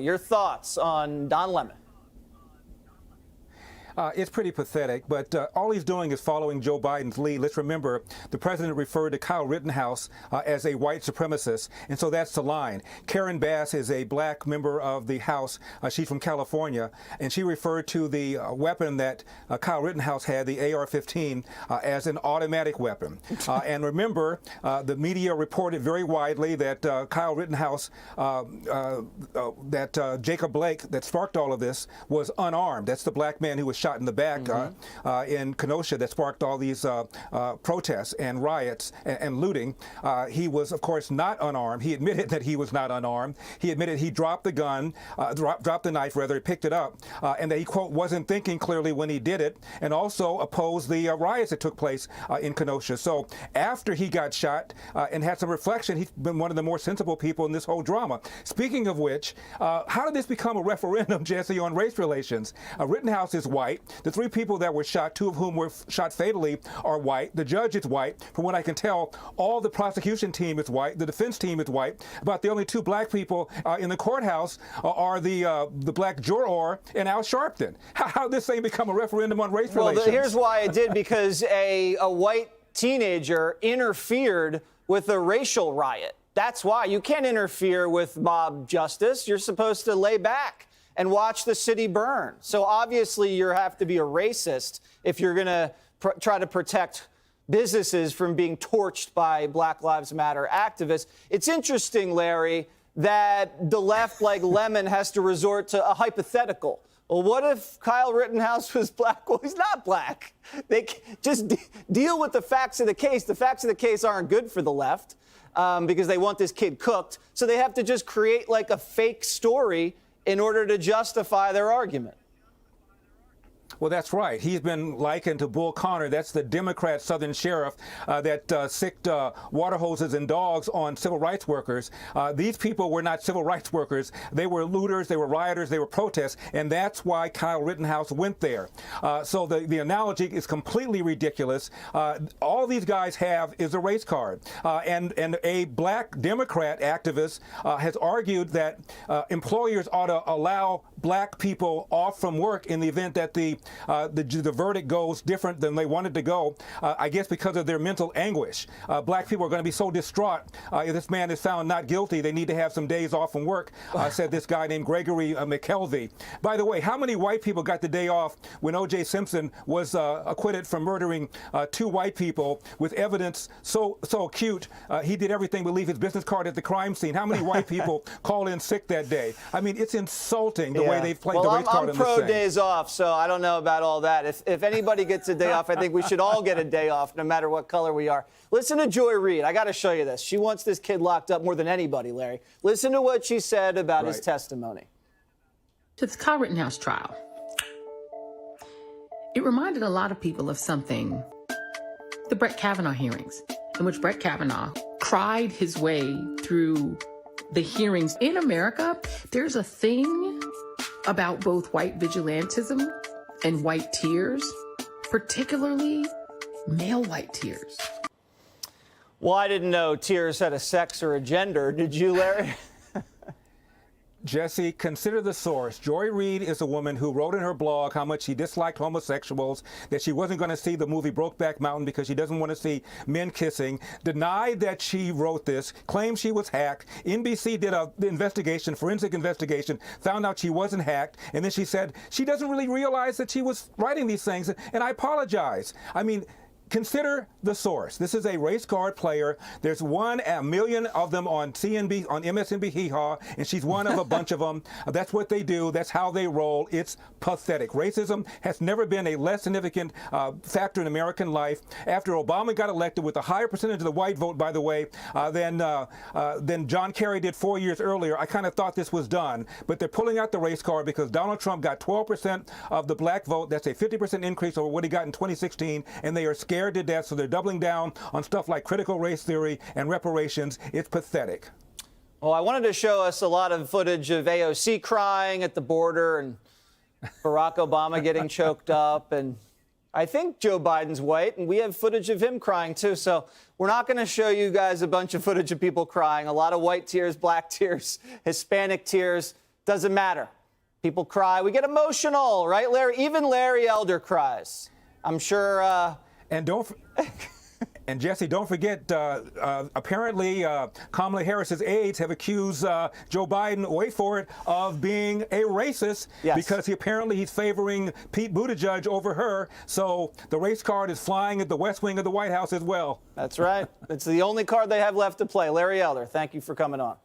Your thoughts on Don Lemon? It's pretty pathetic, but all he's doing is following Joe Biden's lead. Let's remember the president referred to Kyle Rittenhouse as a white supremacist, and so that's the line. Karen Bass is a black member of the House. She's from California, and she referred to the weapon that Kyle Rittenhouse had, the AR-15, as an automatic weapon. And remember, the media reported very widely that Kyle Rittenhouse, that Jacob Blake, that sparked all of this, was unarmed. That's the black man who was shot in the back in Kenosha that sparked all these protests and riots and looting. He was, of course, not unarmed. He admitted that he was not unarmed. He admitted he dropped the gun, dropped the knife, rather, he picked it up, and that he, quote, wasn't thinking clearly when he did it, and also opposed the riots that took place in Kenosha. So after he got shot and had some reflection, he's been one of the more sensible people in this whole drama. Speaking of which, how did this become a referendum, Jesse, on race relations? Rittenhouse is white. The three people that were shot, two of whom were shot fatally, are white. The judge is white. From what I can tell, all the prosecution team is white. The defense team is white. About the only two black people in the courthouse are the black juror and Al Sharpton. How did this thing become a referendum on race relations? Well, here's why it did, because a white teenager interfered with a racial riot. That's why. You can't interfere with mob justice. You're supposed to lay back and watch the city burn. So obviously you have to be a racist if you're going to try to protect businesses from being torched by Black Lives Matter activists. It's interesting, Larry, that the left, like Lemon, has to resort to a hypothetical. Well, what if Kyle Rittenhouse was black? Well, he's not black. They just deal with the facts of the case. The facts of the case aren't good for the left because they want this kid cooked. So they have to just create like a fake story in order to justify their argument. Well, that's right. He's been likened to Bull Connor. That's the Democrat Southern sheriff that sicked water hoses and dogs on civil rights workers. These people were not civil rights workers. They were looters, they were rioters, they were protests, and that's why Kyle Rittenhouse went there. So the analogy is completely ridiculous. All these guys have is a race card. And a black Democrat activist has argued that employers ought to allow black people off from work in the event that the verdict goes different than they wanted to go, I guess because of their mental anguish. Black people are going to be so distraught if this man is found not guilty, they need to have some days off from work, said this guy named Gregory McKelvey. By the way, how many white people got the day off when O.J. Simpson was acquitted from murdering two white people with evidence so acute he did everything but leave his business card at the crime scene? How many white people called in sick that day? I mean, it's insulting the way they've played the race card in this thing. I'm pro days off, so I don't know about all that. If anybody gets a day off, I think we should all get a day off, no matter what color we are. Listen to Joy Reid. I got to show you this. She wants this kid locked up more than anybody, Larry. Listen to what she said about his testimony. To the Kyle Rittenhouse trial, it reminded a lot of people of something, the Brett Kavanaugh hearings, in which Brett Kavanaugh cried his way through the hearings. In America, there's a thing about both white vigilantism and white tears, particularly male white tears. Well, I didn't know tears had a sex or a gender. Did you, Larry? Jesse, consider the source. Joy Reid is a woman who wrote in her blog how much she disliked homosexuals, that she wasn't going to see the movie Brokeback Mountain because she doesn't want to see men kissing, denied that she wrote this, claimed she was hacked. NBC did an investigation, forensic investigation, found out she wasn't hacked, and then she said she doesn't really realize that she was writing these things, and I apologize. I mean, consider the source. This is a race card player. There's 1 million of them on CNB, on MSNBC, Hee Haw, and she's one of a bunch of them. That's what they do. That's how they roll. It's pathetic. Racism has never been a less significant factor in American life. After Obama got elected with a higher percentage of the white vote, by the way, than John Kerry did 4 years earlier, I kind of thought this was done. But they're pulling out the race card because Donald Trump got 12% of the black vote. That's a 50% increase over what he got in 2016, and they are scared to death, so they're doubling down on stuff like critical race theory and reparations. It's pathetic. Well, I wanted to show us a lot of footage of AOC crying at the border and Barack Obama getting choked up, and I think Joe Biden's white, and we have footage of him crying too. So we're not going to show you guys a bunch of footage of people crying. A lot of white tears, black tears, Hispanic tears. Doesn't matter. People cry. We get emotional, right, Larry? Even Larry Elder cries. I'm sure. And Jesse, don't forget, apparently Kamala Harris's aides have accused Joe Biden, wait for it, of being a racist because he's favoring Pete Buttigieg over her. So the race card is flying at the West Wing of the White House as well. That's right. It's the only card they have left to play. Larry Elder, thank you for coming on.